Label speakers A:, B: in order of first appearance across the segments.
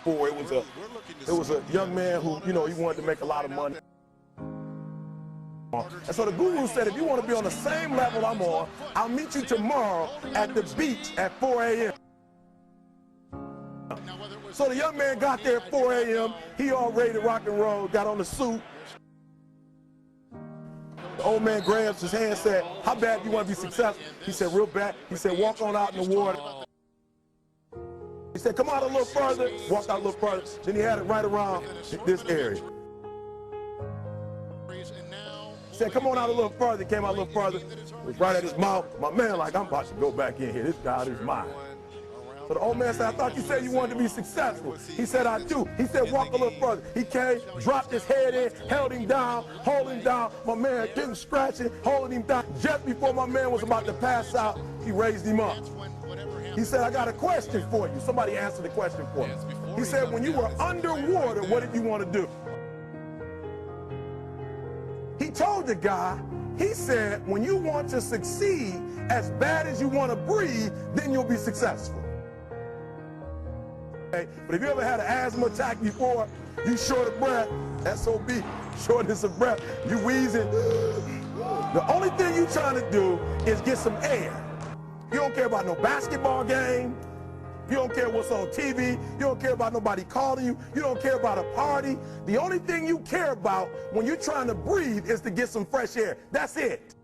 A: before. It was a young man who, you know, he wanted to make a lot of money. And so the guru said, if you want to be on the same level I'm on, I'll meet you tomorrow at the beach at 4 a.m. So the young man got there at 4 a.m. He all ready to rock and roll, got on the suit. The old man grabs his hand and said, how bad do you want to be successful? He said, real bad. He said, walk on out in the water. He said, come out a little further. Walked out a little further. Then he had it right around this area. He said, come on out a little further. He came out a little further. It was right at his mouth. My man, like, I'm about to go back in here. This guy is mine. So the old man said, I thought you said you wanted to be successful. He said, I do. He said, walk a little further. He came, dropped his head in, held him down, holding him down. My man getting scratching, holding him down. Just before my man was about to pass out, he raised him up. He said, I got a question for you. Somebody answered the question for me. He said, when you were underwater, what did you want to do? He told the guy, he said, when you want to succeed as bad as you want to breathe, then you'll be successful. But if you ever had an asthma attack before, you short of breath, SOB, shortness of breath, you wheezing. The only thing you trying to do is get some air. You don't care about no basketball game. You don't care what's on TV. You don't care about nobody calling you. You don't care about a party. The only thing you care about when you're trying to breathe is to get some fresh air. That's it.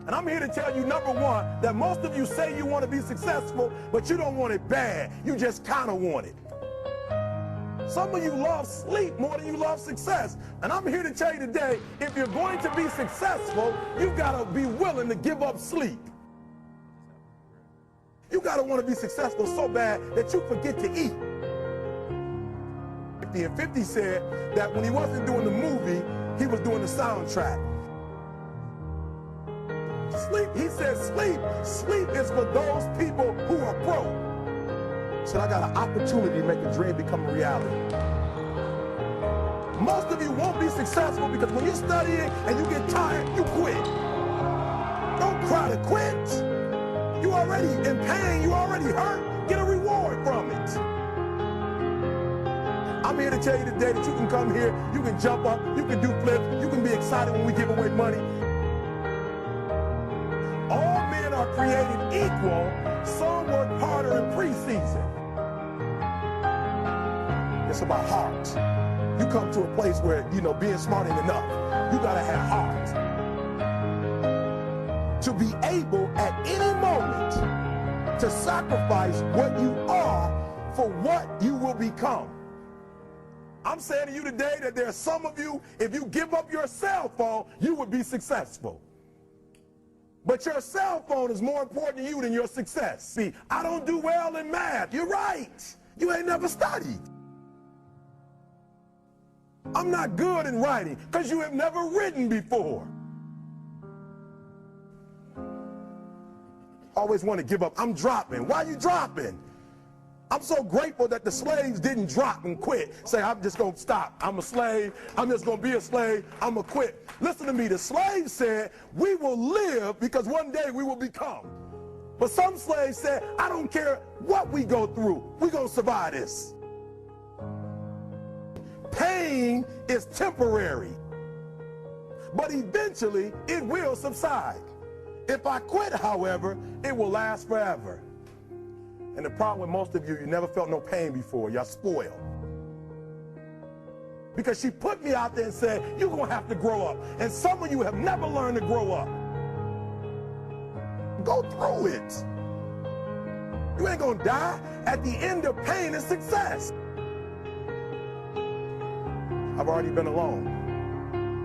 A: And I'm here to tell you, number one, that most of you say you want to be successful, but you don't want it bad. You just kind of want it. Some of you love sleep more than you love success. And I'm here to tell you today, if you're going to be successful, you've got to be willing to give up sleep. You got to want to be successful so bad that you forget to eat. 50 and 50 said that when he wasn't doing the movie, he was doing the soundtrack. Sleep, he said sleep is for those people who are broke. So I got an opportunity to make a dream become a reality. Most of you won't be successful because when you're studying and you get tired, you quit. Don't cry to quit. You already in pain, you already hurt. Get a reward from it. I'm here to tell you today that you can come here, you can jump up, you can do flips, you can be excited when we give away money. All men are created equal. Some work harder in preseason. It's about heart. You come to a place where, you know, being smart ain't enough. You gotta have heart. To be able at any moment to sacrifice what you are for what you will become. I'm saying to you today that there are some of you, if you give up your cell phone, you would be successful. But your cell phone is more important to you than your success. See, I don't do well in math. You're right. You ain't never studied. I'm not good in writing because you have never written before. Always want to give up. I'm dropping. Why are you dropping? I'm so grateful that the slaves didn't drop and quit. Say, I'm just going to stop. I'm a slave. I'm just going to be a slave. I'm going to quit. Listen to me. The slaves said, we will live because one day we will become. But some slaves said, I don't care what we go through. We're going to survive this. Pain is temporary, but eventually it will subside. If I quit, however, it will last forever. And the problem with most of you, you never felt no pain before. Y'all spoiled. Because she put me out there and said, you're going to have to grow up. And some of you have never learned to grow up. Go through it. You ain't going to die. At the end of pain is success. I've already been alone.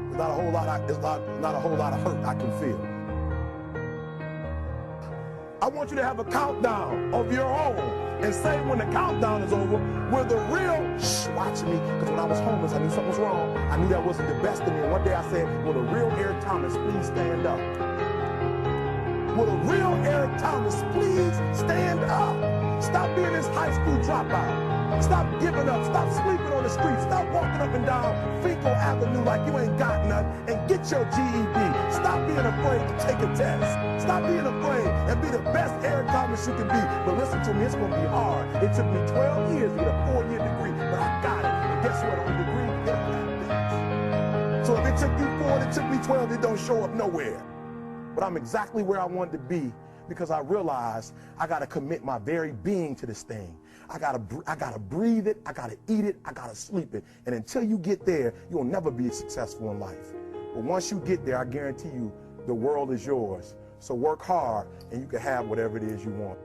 A: There's not a whole lot of hurt I can feel. I want you to have a countdown of your own and say when the countdown is over, will the real, watch me, because when I was homeless, I knew something was wrong. I knew that wasn't the best of me. And one day I said, will the real Eric Thomas please stand up? Will the real Eric Thomas please stand up? Stop being this high school dropout. Stop giving up. Stop sleeping on the street. Stop walking up and down Fecal Avenue like you ain't got nothing, and get your GED. Stop being afraid to take a test. Stop being afraid and be the best Eric Thomas you can be. But listen to me, it's going to be hard. It took me 12 years to get a 4-year degree, but I got it. And guess what? On a degree, you get that. So if it took you 4 and it took me 12, it don't show up nowhere. But I'm exactly where I wanted to be, because I realized I got to commit my very being to this thing. I gotta breathe it, I gotta eat it, I gotta sleep it. And until you get there, you'll never be successful in life. But once you get there, I guarantee you, the world is yours. So work hard and you can have whatever it is you want.